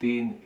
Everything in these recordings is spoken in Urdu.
3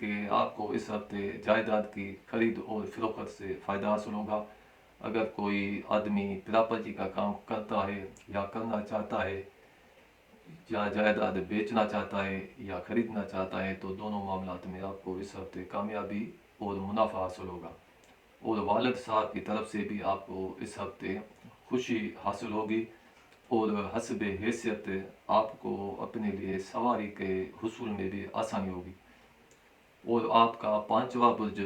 کہ آپ کو اس ہفتے جائیداد کی خرید اور فروخت سے فائدہ حاصل ہوگا۔ اگر کوئی آدمی پراپرٹی کا کام کرتا ہے یا کرنا چاہتا ہے یا جائیداد بیچنا چاہتا ہے یا خریدنا چاہتا ہے تو دونوں معاملات میں آپ کو اس ہفتے کامیابی اور منافع حاصل ہوگا۔ اور والد صاحب کی طرف سے بھی آپ کو اس ہفتے خوشی حاصل ہوگی، اور حسب حیثیت آپ کو اپنے لیے سواری کے حصول میں بھی آسانی ہوگی۔ اور آپ کا پانچواں برج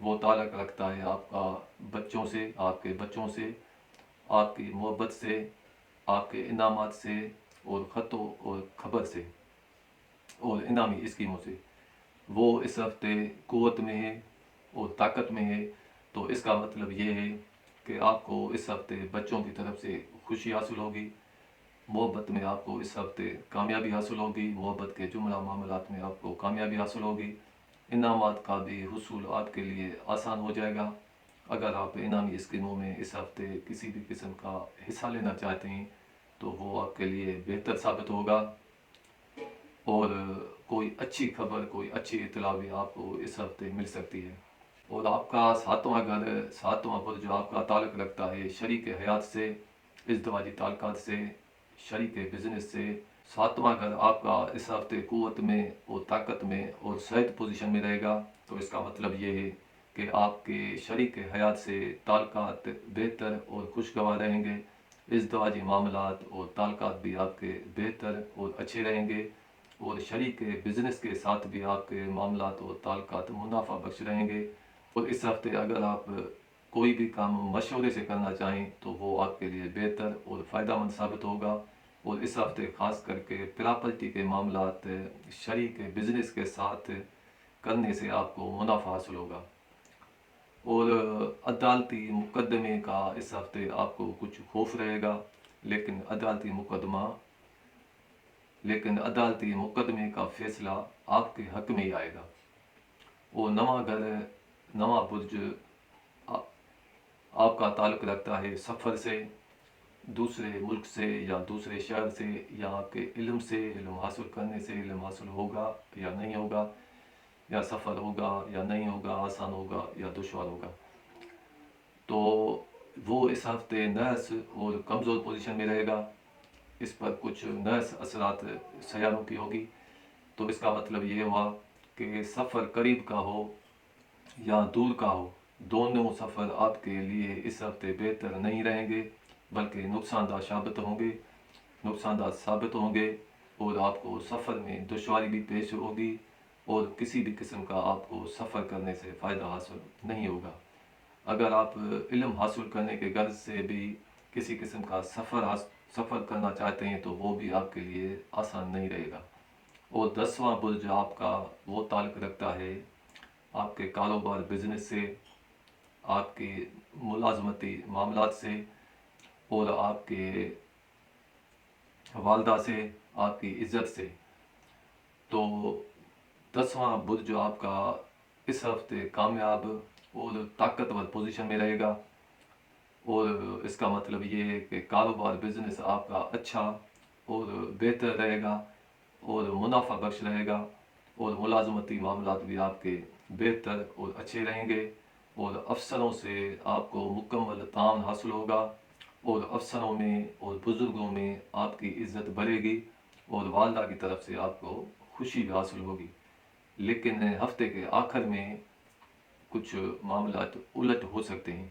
وہ تعلق رکھتا ہے آپ کا بچوں سے، آپ کے بچوں سے، آپ کی محبت سے، آپ کے انعامات سے اور خطوں اور خبر سے اور انعامی اسکیموں سے۔ وہ اس ہفتے قوت میں ہے اور طاقت میں ہے، تو اس کا مطلب یہ ہے کہ آپ کو اس ہفتے بچوں کی طرف سے خوشی حاصل ہوگی، محبت میں آپ کو اس ہفتے کامیابی حاصل ہوگی، محبت کے جملہ معاملات میں آپ کو کامیابی حاصل ہوگی، انعامات کا بھی حصول آپ کے لیے آسان ہو جائے گا۔ اگر آپ انعامی اسکیموں میں اس ہفتے کسی بھی قسم کا حصہ لینا چاہتے ہیں تو وہ آپ کے لیے بہتر ثابت ہوگا، اور کوئی اچھی خبر، کوئی اچھی اطلاع بھی آپ کو اس ہفتے مل سکتی ہے۔ اور آپ کا ساتواں گھر، ساتواں برج جو آپ کا تعلق رکھتا ہے شریک حیات سے، ازدواجی تعلقات سے، شریک بزنس سے۔ ساتواں گھر آپ کا اس ہفتے قوت میں اور طاقت میں اور صحت پوزیشن میں رہے گا، تو اس کا مطلب یہ ہے کہ آپ کے شریک حیات سے تعلقات بہتر اور خوشگوار رہیں گے، ازدواجی معاملات اور تعلقات بھی آپ کے بہتر اور اچھے رہیں گے، اور شریک بزنس کے ساتھ بھی آپ کے معاملات اور تعلقات منافع بخش رہیں گے۔ اور اس ہفتے اگر آپ کوئی بھی کام مشورے سے کرنا چاہیں تو وہ آپ کے لیے بہتر اور فائدہ مند ثابت ہوگا، اور اس ہفتے خاص کر کے پراپرٹی کے معاملات شریک بزنس کے ساتھ کرنے سے آپ کو منافع حاصل ہوگا۔ اور عدالتی مقدمے کا اس ہفتے آپ کو کچھ خوف رہے گا، لیکن عدالتی مقدمے کا فیصلہ آپ کے حق میں ہی آئے گا۔ اور نواں گھر، نواں برج آپ کا تعلق رکھتا ہے سفر سے، دوسرے ملک سے یا دوسرے شہر سے، یا آپ کے علم سے، علم حاصل کرنے سے، علم حاصل ہوگا یا نہیں ہوگا، یا سفر ہوگا یا نہیں ہوگا، آسان ہوگا یا دشوار ہوگا۔ تو وہ اس ہفتے نحس اور کمزور پوزیشن میں رہے گا، اس پر کچھ نحس اثرات سیاروں کی ہوگی۔ تو اس کا مطلب یہ ہوا کہ سفر قریب کا ہو یا دور کا ہو، دونوں سفر آپ کے لیے اس ہفتے بہتر نہیں رہیں گے، بلکہ نقصان دہ ثابت ہوں گے، اور آپ کو سفر میں دشواری بھی پیش ہوگی، اور کسی بھی قسم کا آپ کو سفر کرنے سے فائدہ حاصل نہیں ہوگا۔ اگر آپ علم حاصل کرنے کے غرض سے بھی کسی قسم کا سفر کرنا چاہتے ہیں تو وہ بھی آپ کے لیے آسان نہیں رہے گا۔ اور 10واں برج آپ کا وہ تعلق رکھتا ہے آپ کے کاروبار بزنس سے، آپ کے ملازمتی معاملات سے، اور آپ کے والدہ سے، آپ کی عزت سے۔ تو 10واں برج جو آپ کا اس ہفتے کامیاب اور طاقتور پوزیشن میں رہے گا، اور اس کا مطلب یہ ہے کہ کاروبار بزنس آپ کا اچھا اور بہتر رہے گا اور منافع بخش رہے گا، اور ملازمتی معاملات بھی آپ کے بہتر اور اچھے رہیں گے، اور افسروں سے آپ کو مکمل تعاون حاصل ہوگا، اور افسروں میں اور بزرگوں میں آپ کی عزت بڑھے گی، اور والدہ کی طرف سے آپ کو خوشی بھی حاصل ہوگی۔ لیکن ہفتے کے آخر میں کچھ معاملات الٹ ہو سکتے ہیں،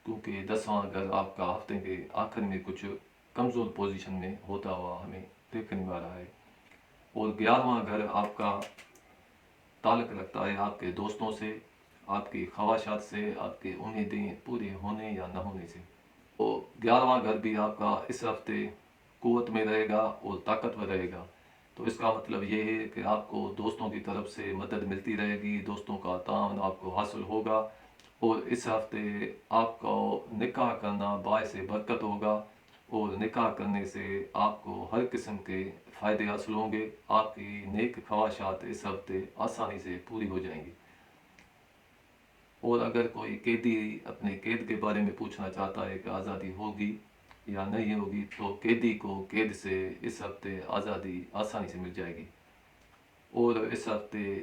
کیونکہ 10واں گھر آپ کا ہفتے کے آخر میں کچھ کمزور پوزیشن میں ہوتا ہوا ہمیں دیکھنے میں آ رہا ہے۔ اور 11واں گھر آپ کا تعلق رکھتا ہے آپ کے دوستوں سے، آپ کی خواہشات سے، آپ کی امیدیں پوری ہونے یا نہ ہونے سے۔ تو 11واں گھر بھی آپ کا اس ہفتے قوت میں رہے گا اور طاقتور رہے گا، تو اس کا مطلب یہ ہے کہ آپ کو دوستوں کی طرف سے مدد ملتی رہے گی، دوستوں کا تعاون آپ کو حاصل ہوگا، اور اس ہفتے آپ کو نکاح کرنا باعث برکت ہوگا، اور نکاح کرنے سے آپ کو ہر قسم کے فائدے حاصل ہوں گے، آپ کی نیک خواہشات اس ہفتے آسانی سے پوری ہو جائیں گی۔ اور اگر کوئی قیدی اپنے قید کے بارے میں پوچھنا چاہتا ہے کہ آزادی ہوگی یا نہیں ہوگی، تو قیدی کو قید سے اس ہفتے آزادی آسانی سے مل جائے گی۔ اور اس ہفتے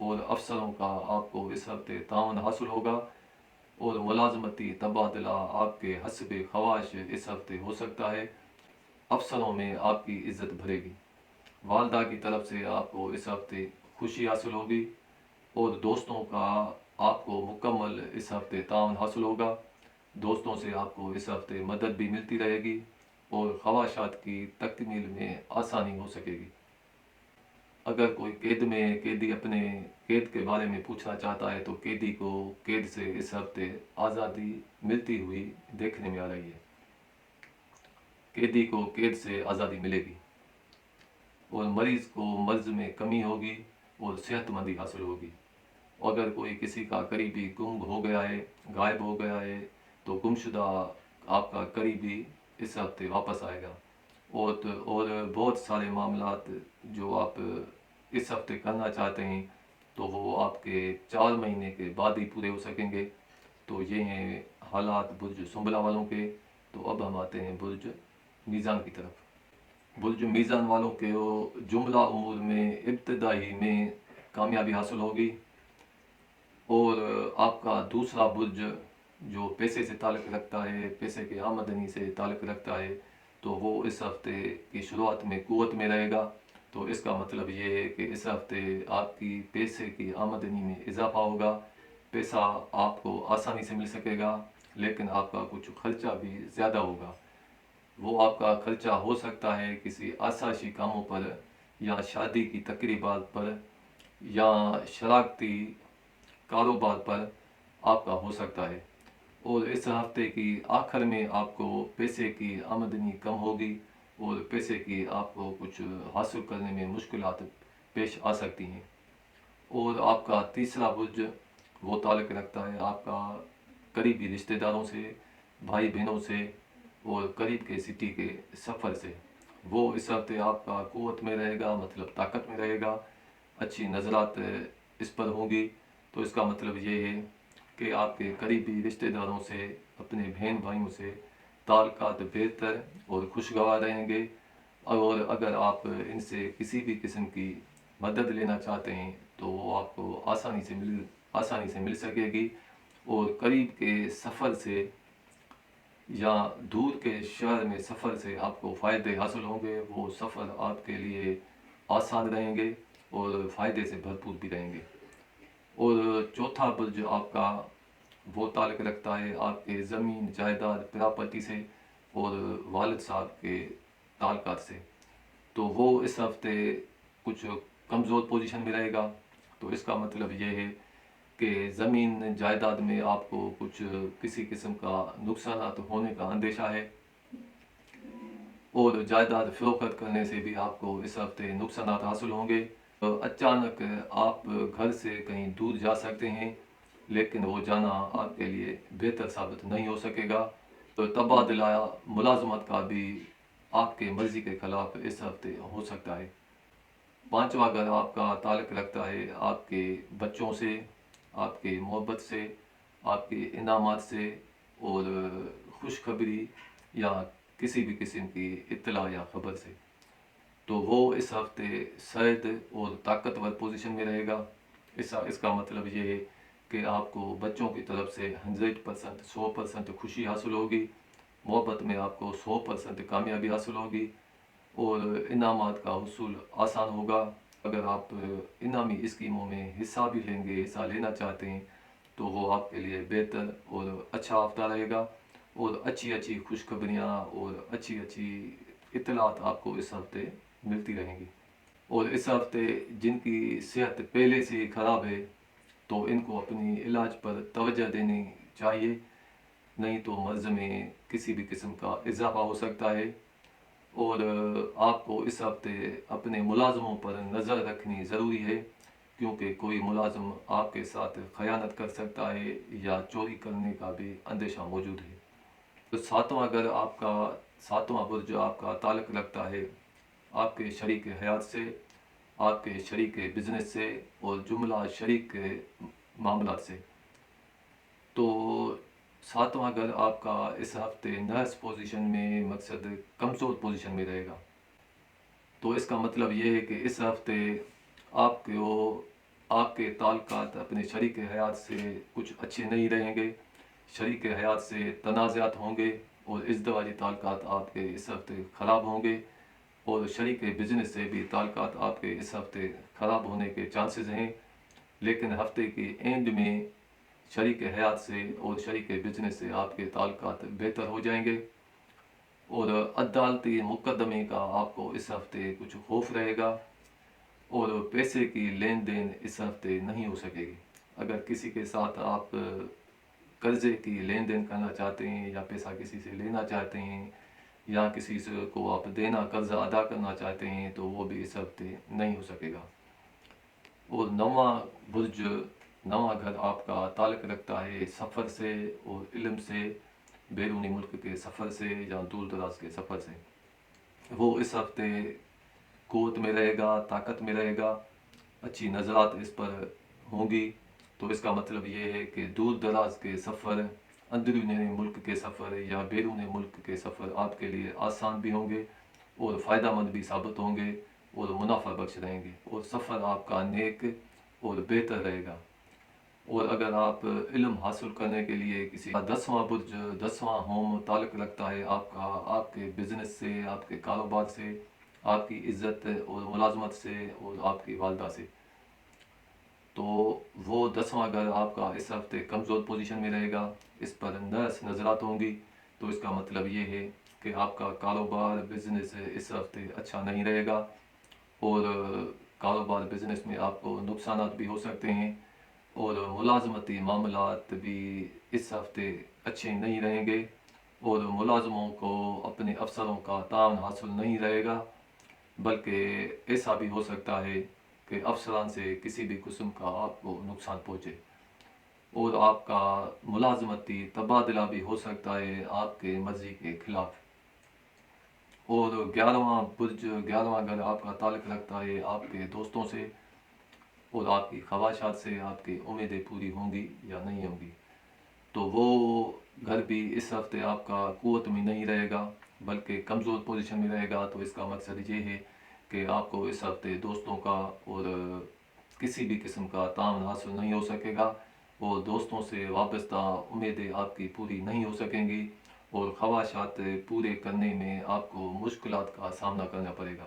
اور افسروں کا آپ کو اس ہفتے تعاون حاصل ہوگا، اور ملازمتی تبادلہ آپ کے حسب خواہش اس ہفتے ہو سکتا ہے۔ افسروں میں آپ کی عزت بڑھے گی، والدہ کی طرف سے آپ کو اس ہفتے خوشی حاصل ہوگی، اور دوستوں کا آپ کو مکمل اس ہفتے تعاون حاصل ہوگا۔ دوستوں سے آپ کو اس ہفتے مدد بھی ملتی رہے گی، اور خواہشات کی تکمیل میں آسانی ہو سکے گی۔ اگر کوئی قید میں قیدی اپنے قید کے بارے میں پوچھنا چاہتا ہے تو قیدی کو قید سے اس ہفتے آزادی ملتی ہوئی دیکھنے میں آ رہی ہے۔ قیدی کو قید سے آزادی ملے گی، اور مریض کو مرض میں کمی ہوگی اور صحت مندی حاصل ہوگی۔ اگر کوئی کسی کا قریبی گم ہو گیا ہے، غائب ہو گیا ہے، تو گمشدہ آپ کا قریبی اس ہفتے واپس آئے گا، اور بہت سارے معاملات جو آپ اس ہفتے کرنا چاہتے ہیں تو وہ آپ کے 4 مہینے کے بعد ہی پورے ہو سکیں گے۔ تو یہ ہیں حالات برج سنبلہ والوں کے۔ تو اب ہم آتے ہیں برج میزان کی طرف۔ برج میزان والوں کے جملہ امور میں ابتدائی میں کامیابی حاصل ہوگی، اور آپ کا دوسرا برج جو پیسے سے تعلق رکھتا ہے، پیسے کی آمدنی سے تعلق رکھتا ہے، تو وہ اس ہفتے کی شروعات میں قوت میں رہے گا۔ تو اس کا مطلب یہ ہے کہ اس ہفتے آپ کی پیسے کی آمدنی میں اضافہ ہوگا، پیسہ آپ کو آسانی سے مل سکے گا، لیکن آپ کا کچھ خرچہ بھی زیادہ ہوگا۔ وہ آپ کا خرچہ ہو سکتا ہے کسی آسائشی کاموں پر، یا شادی کی تقریبات پر، یا شراکتی کاروبار پر آپ کا ہو سکتا ہے۔ اور اس ہفتے کی آخر میں آپ کو پیسے کی آمدنی کم ہوگی، اور پیسے کی آپ کو کچھ حاصل کرنے میں مشکلات پیش آ سکتی ہیں۔ اور آپ کا تیسرا برج وہ تعلق رکھتا ہے آپ کا قریبی رشتہ داروں سے، بھائی بہنوں سے، اور قریب کے سٹی کے سفر سے۔ وہ اس ہفتے آپ کا قوت میں رہے گا، مطلب طاقت میں رہے گا، اچھی نظرات اس پر ہوں گی۔ تو اس کا مطلب یہ ہے کہ آپ کے قریبی رشتہ داروں سے، اپنے بہن بھائیوں سے تعلقات بہتر اور خوشگوار رہیں گے، اور اگر آپ ان سے کسی بھی قسم کی مدد لینا چاہتے ہیں تو وہ آپ کو آسانی سے مل سکے گی، اور قریب کے سفر سے یا دور کے شہر میں سفر سے آپ کو فائدے حاصل ہوں گے۔ وہ سفر آپ کے لیے آسان رہیں گے اور فائدے سے بھرپور بھی رہیں گے۔ اور چوتھا برج آپ کا وہ تعلق رکھتا ہے آپ کے زمین جائیداد پراپرٹی سے، اور والد صاحب کے تعلقات سے۔ تو وہ اس ہفتے کچھ کمزور پوزیشن میں رہے گا۔ تو اس کا مطلب یہ ہے کہ زمین جائیداد میں آپ کو کچھ کسی قسم کا نقصانات ہونے کا اندیشہ ہے، اور جائیداد فروخت کرنے سے بھی آپ کو اس ہفتے نقصانات حاصل ہوں گے۔ اچانک آپ گھر سے کہیں دور جا سکتے ہیں، لیکن وہ جانا آپ کے لیے بہتر ثابت نہیں ہو سکے گا۔ تو تبادلہ ملازمت کا بھی آپ کے مرضی کے خلاف اس ہفتے ہو سکتا ہے۔ پانچواں گھر آپ کا تعلق رکھتا ہے آپ کے بچوں سے، آپ کے محبت سے، آپ کے انعامات سے، اور خوشخبری یا کسی بھی قسم کی اطلاع یا خبر سے۔ تو وہ اس ہفتے شاید اور طاقتور پوزیشن میں رہے گا۔ اس کا مطلب یہ ہے کہ آپ کو بچوں کی طرف سے 100% خوشی حاصل ہوگی، محبت میں آپ کو 100% کامیابی حاصل ہوگی، اور انعامات کا حصول آسان ہوگا۔ اگر آپ انعامی اسکیموں میں حصہ بھی لیں گے، حصہ لینا چاہتے ہیں، تو وہ آپ کے لیے بہتر اور اچھا ہفتہ رہے گا، اور اچھی خوشخبریاں اور اچھی اطلاعات آپ کو اس ہفتے ملتی رہیں گی۔ اور اس ہفتے جن کی صحت پہلے سے ہی خراب ہے تو ان کو اپنی علاج پر توجہ دینی چاہیے، نہیں تو مرض میں کسی بھی قسم کا اضافہ ہو سکتا ہے۔ اور آپ کو اس ہفتے اپنے ملازموں پر نظر رکھنی ضروری ہے، کیونکہ کوئی ملازم آپ کے ساتھ خیانت کر سکتا ہے یا چوری کرنے کا بھی اندیشہ موجود ہے۔ تو ساتواں برج آپ کا تعلق رکھتا ہے آپ کے شریک حیات سے، آپ کے شریک بزنس سے، اور جملہ شریک معاملات سے۔ تو ساتواں گھر آپ کا اس ہفتے نرس پوزیشن میں، مقصد کمزور پوزیشن میں رہے گا۔ تو اس کا مطلب یہ ہے کہ اس ہفتے آپ کو آپ کے تعلقات اپنے شریک حیات سے کچھ اچھے نہیں رہیں گے، شریک حیات سے تنازعات ہوں گے، اور ازدواجی تعلقات آپ کے اس ہفتے خراب ہوں گے، اور شریک بزنس سے بھی تعلقات آپ کے اس ہفتے خراب ہونے کے چانسز ہیں۔ لیکن ہفتے کے اینڈ میں شریک حیات سے اور شریک بزنس سے آپ کے تعلقات بہتر ہو جائیں گے، اور عدالتی مقدمے کا آپ کو اس ہفتے کچھ خوف رہے گا، اور پیسے کی لین دین اس ہفتے نہیں ہو سکے گی۔ اگر کسی کے ساتھ آپ قرضے کی لین دین کرنا چاہتے ہیں، یا پیسہ کسی سے لینا چاہتے ہیں، یا کسی سے کو آپ دینا قرضہ ادا کرنا چاہتے ہیں، تو وہ بھی اس ہفتے نہیں ہو سکے گا۔ اور نواں برج، نواں گھر آپ کا تعلق رکھتا ہے سفر سے اور علم سے، بیرونی ملک کے سفر سے یا دور دراز کے سفر سے۔ وہ اس ہفتے قوت میں رہے گا، طاقت میں رہے گا، اچھی نظرات اس پر ہوں گی۔ تو اس کا مطلب یہ ہے کہ دور دراز کے سفر، اندرونی ملک کے سفر یا بیرون ملک کے سفر آپ کے لیے آسان بھی ہوں گے، اور فائدہ مند بھی ثابت ہوں گے، اور منافع بخش رہیں گے، اور سفر آپ کا نیک اور بہتر رہے گا۔ اور اگر آپ علم حاصل کرنے کے لیے کسی کا 10واں برج، 10واں ہوم تعلق رکھتا ہے آپ کا، آپ کے بزنس سے، آپ کے کاروبار سے، آپ کی عزت اور ملازمت سے، اور آپ کی والدہ سے، تو وہ 10واں گھر آپ کا اس ہفتے کمزور پوزیشن میں رہے گا، اس پر نظرات ہوں گی۔ تو اس کا مطلب یہ ہے کہ آپ کا کاروبار، بزنس اس ہفتے اچھا نہیں رہے گا، اور کاروبار بزنس میں آپ کو نقصانات بھی ہو سکتے ہیں، اور ملازمتی معاملات بھی اس ہفتے اچھے نہیں رہیں گے، اور ملازموں کو اپنے افسروں کا تعاون حاصل نہیں رہے گا، بلکہ ایسا بھی ہو سکتا ہے کہ افسران سے کسی بھی قسم کا آپ کو نقصان پہنچے، اور آپ کا ملازمتی تبادلہ بھی ہو سکتا ہے آپ کے مرضی کے خلاف۔ اور 11واں برج، 11واں گھر آپ کا تعلق رکھتا ہے آپ کے دوستوں سے، اور آپ کی خواہشات سے، آپ کی امیدیں پوری ہوں گی یا نہیں ہوں گی۔ تو وہ گھر بھی اس ہفتے آپ کا قوت میں نہیں رہے گا، بلکہ کمزور پوزیشن میں رہے گا۔ تو اس کا مقصد یہ ہے کہ آپ کو اس ہفتے دوستوں کا اور کسی بھی قسم کا تعاون حاصل نہیں ہو سکے گا، اور دوستوں سے وابستہ امیدیں آپ کی پوری نہیں ہو سکیں گی، اور خواہشات پورے کرنے میں آپ کو مشکلات کا سامنا کرنا پڑے گا۔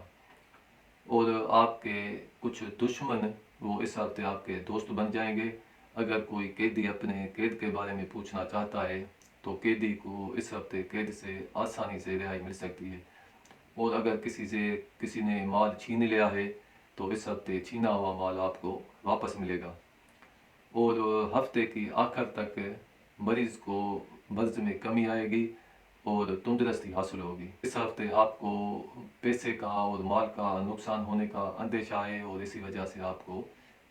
اور آپ کے کچھ دشمن وہ اس ہفتے آپ کے دوست بن جائیں گے۔ اگر کوئی قیدی اپنے قید کے بارے میں پوچھنا چاہتا ہے، تو قیدی کو اس ہفتے قید سے آسانی سے رہائی مل سکتی ہے، اور اگر کسی نے مال چھین لیا ہے، تو اس ہفتے چھینا ہوا مال آپ کو واپس ملے گا۔ اور ہفتے کی آخر تک مریض کو مرض میں کمی آئے گی، اور تندرستی حاصل ہوگی۔ اس ہفتے آپ کو پیسے کا اور مال کا نقصان ہونے کا اندیشہ ہے، اور اسی وجہ سے آپ کو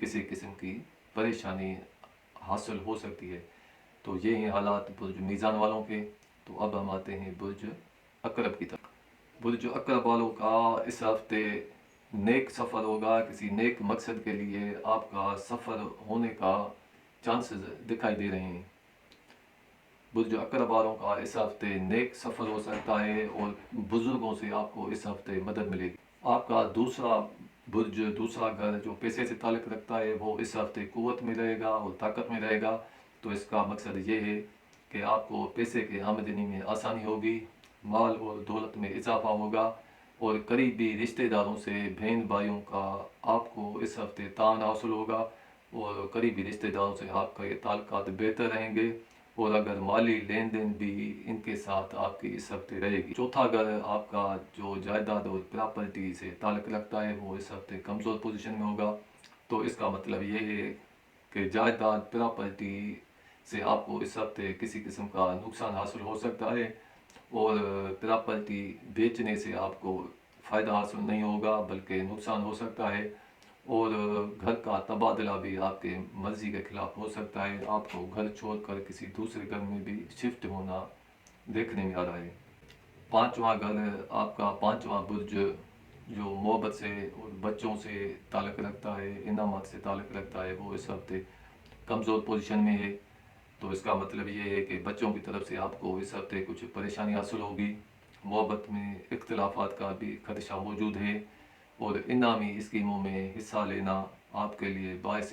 کسی قسم کی پریشانی حاصل ہو سکتی ہے۔ تو یہ ہیں حالات برج میزان والوں کے۔ تو اب ہم آتے ہیں برج عقرب کی طرف۔ برج عقرب والوں کا اس ہفتے نیک سفر ہوگا، کسی نیک مقصد کے لیے آپ کا سفر ہونے کا چانسز دکھائی دے رہے ہیں۔ برج عقرب والوں کا اس ہفتے نیک سفر ہو سکتا ہے، اور بزرگوں سے آپ کو اس ہفتے مدد ملے گی۔ آپ کا دوسرا برج، دوسرا گھر جو پیسے سے تعلق رکھتا ہے، وہ اس ہفتے قوت میں رہے گا اور طاقت میں رہے گا۔ تو اس کا مقصد یہ ہے کہ آپ کو پیسے کے آمدنی میں آسانی ہوگی، مال اور دولت میں اضافہ ہوگا، اور قریبی رشتہ داروں سے، بہن بھائیوں کا آپ کو اس ہفتے تعاون حاصل ہوگا، اور قریبی رشتہ داروں سے آپ کا یہ تعلقات بہتر رہیں گے، اور اگر مالی لین دین بھی ان کے ساتھ آپ کی اس ہفتے رہے گی۔ چوتھا گھر آپ کا جو جائیداد اور پراپرٹی سے تعلق رکھتا ہے، وہ اس ہفتے کمزور پوزیشن میں ہوگا۔ تو اس کا مطلب یہ ہے کہ جائیداد، پراپرٹی سے آپ کو اس ہفتے کسی قسم کا نقصان حاصل ہو سکتا ہے، اور پراپرٹی بیچنے سے آپ کو فائدہ حاصل نہیں ہوگا، بلکہ نقصان ہو سکتا ہے، اور گھر کا تبادلہ بھی آپ کے مرضی کے خلاف ہو سکتا ہے، آپ کو گھر چھوڑ کر کسی دوسرے گھر میں بھی شفٹ ہونا دیکھنے میں آ رہا ہے۔ پانچواں گھر آپ کا، پانچواں برج جو محبت سے اور بچوں سے تعلق رکھتا ہے، انعامات سے تعلق رکھتا ہے، وہ اس ہفتے کمزور پوزیشن میں ہے۔ تو اس کا مطلب یہ ہے کہ بچوں کی طرف سے آپ کو اس ہفتے کچھ پریشانی حاصل ہوگی، محبت میں اختلافات کا بھی خدشہ موجود ہے، اور انعامی اسکیموں میں حصہ لینا آپ کے لیے باعث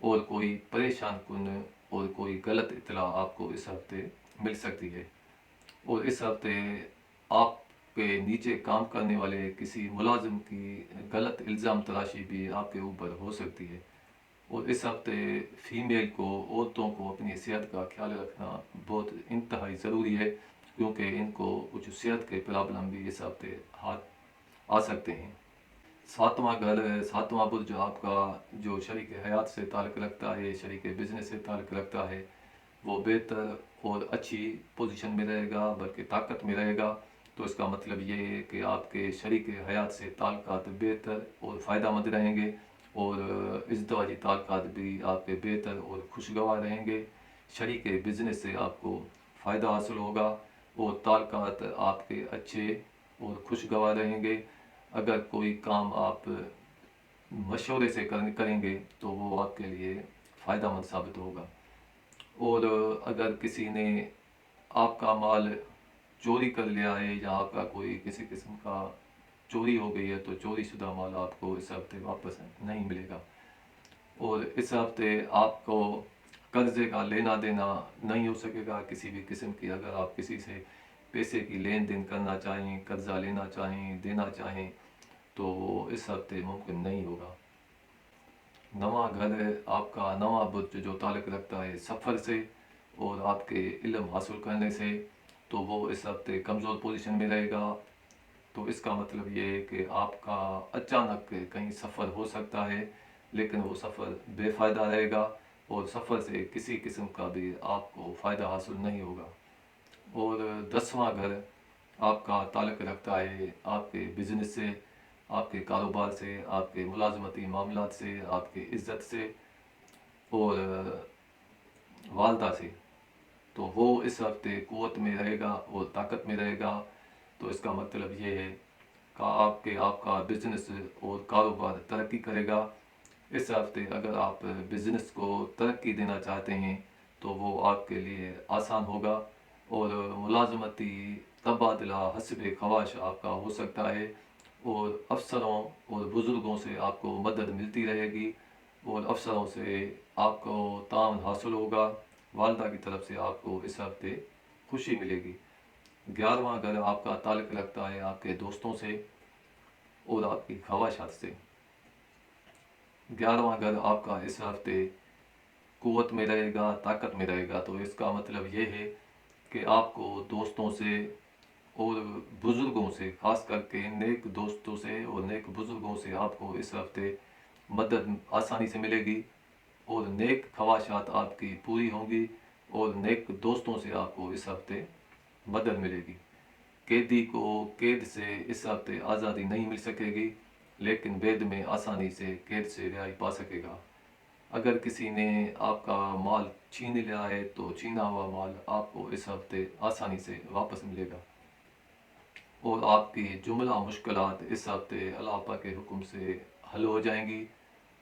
اور کوئی پریشان کن اور کوئی غلط اطلاع آپ کو اس ہفتے مل سکتی ہے، اور اس ہفتے آپ کے نیچے کام کرنے والے کسی ملازم کی غلط الزام تراشی بھی آپ کے اوپر ہو سکتی ہے، اور اس ہفتے فیمیل کو، عورتوں کو اپنی صحت کا خیال رکھنا بہت انتہائی ضروری ہے، کیونکہ ان کو کچھ صحت کے پرابلم بھی اس ہفتے ہاتھ آ سکتے ہیں۔ ساتواں گھر، ساتواں برج آپ کا جو شریک حیات سے تعلق رکھتا ہے، شریک بزنس سے تعلق رکھتا ہے، وہ بہتر اور اچھی پوزیشن میں رہے گا، بلکہ طاقت میں رہے گا۔ تو اس کا مطلب یہ ہے کہ آپ کے شریک حیات سے تعلقات بہتر اور فائدہ مند رہیں گے، اور ازدواجی تعلقات بھی آپ کے بہتر اور خوشگوار رہیں گے۔ شریک بزنس سے آپ کو فائدہ حاصل ہوگا اور تعلقات آپ کے اچھے اور خوشگوار رہیں گے۔ اگر کوئی کام آپ مشورے سے کریں گے تو وہ آپ کے لیے فائدہ مند ثابت ہوگا، اور اگر کسی نے آپ کا مال چوری کر لیا ہے یا آپ کا کوئی کسی قسم کا چوری ہو گئی ہے تو چوری شدہ مال آپ کو اس ہفتے واپس نہیں ملے گا، اور اس ہفتے آپ کو قرضے کا لینا دینا نہیں ہو سکے گا کسی بھی قسم کی۔ اگر آپ کسی سے پیسے کی لین دین کرنا چاہیں، قرضہ لینا چاہیں، دینا چاہیں تو وہ اس ہفتے ممکن نہیں ہوگا۔ نواں گھر ہے آپ کا، نواں برج جو تعلق رکھتا ہے سفر سے اور آپ کے علم حاصل کرنے سے، تو وہ اس ہفتے کمزور پوزیشن میں رہے گا۔ تو اس کا مطلب یہ ہے کہ آپ کا اچانک کہیں سفر ہو سکتا ہے، لیکن وہ سفر بے فائدہ رہے گا، اور سفر سے کسی قسم کا بھی آپ کو فائدہ حاصل نہیں ہوگا۔ اور 10واں گھر آپ کا تعلق رکھتا ہے آپ کے بزنس سے، آپ کے کاروبار سے، آپ کے ملازمتی معاملات سے، آپ کی عزت سے اور والدہ سے، تو وہ اس ہفتے قوت میں رہے گا اور طاقت میں رہے گا۔ تو اس کا مطلب یہ ہے کہ آپ کا بزنس اور کاروبار ترقی کرے گا۔ اس ہفتے اگر آپ بزنس کو ترقی دینا چاہتے ہیں تو وہ آپ کے لیے آسان ہوگا، اور ملازمتی تبادلہ حسب خواہش آپ کا ہو سکتا ہے، اور افسروں اور بزرگوں سے آپ کو مدد ملتی رہے گی، اور افسروں سے آپ کو تعاون حاصل ہوگا۔ والدہ کی طرف سے آپ کو اس ہفتے خوشی ملے گی۔ 11واں گھر آپ کا تعلق رکھتا ہے آپ کے دوستوں سے اور آپ کی خواہشات سے۔ 11واں گھر آپ کا اس ہفتے قوت میں رہے گا، طاقت میں رہے گا، تو اس کا مطلب یہ ہے کہ آپ کو دوستوں سے اور بزرگوں سے، خاص کر کے نیک دوستوں سے اور نیک بزرگوں سے آپ کو اس ہفتے مدد آسانی سے ملے گی، اور نیک خواہشات آپ کی پوری ہوں گی، اور نیک دوستوں سے آپ کو اس ہفتے مدد ملے گی۔ قیدی کو قید سے اس ہفتے آزادی نہیں مل سکے گی، لیکن بعد میں آسانی سے قید سے رہائی پا سکے گا۔ اگر کسی نے آپ کا مال چھین لیا ہے تو چھینا ہوا مال آپ کو اس ہفتے آسانی سے واپس ملے گا، اور آپ کی جملہ مشکلات اس ہفتے اللہ پاک کے حکم سے حل ہو جائیں گی،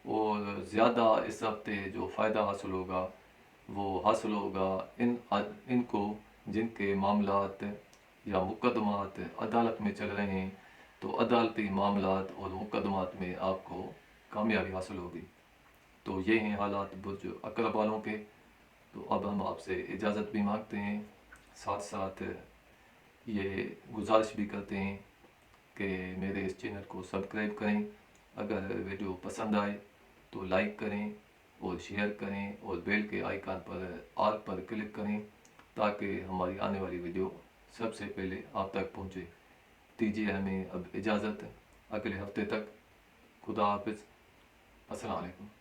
اور زیادہ اس ہفتے جو فائدہ حاصل ہوگا وہ حاصل ہوگا ان کو جن کے معاملات یا مقدمات عدالت میں چل رہے ہیں، تو عدالتی معاملات اور مقدمات میں آپ کو کامیابی حاصل ہوگی۔ تو یہ ہیں حالات برج عقرب والوں کے۔ تو اب ہم آپ سے اجازت بھی مانگتے ہیں، ساتھ ساتھ یہ گزارش بھی کرتے ہیں کہ میرے اس چینل کو سبسکرائب کریں، اگر ویڈیو پسند آئے تو لائک کریں اور شیئر کریں، اور بیل کے آئیکن پر آل پر کلک کریں تاکہ ہماری آنے والی ویڈیو سب سے پہلے آپ تک پہنچے۔ دیجیے ہمیں اب اجازت، اگلے ہفتے تک۔ خدا حافظ، السلام علیکم۔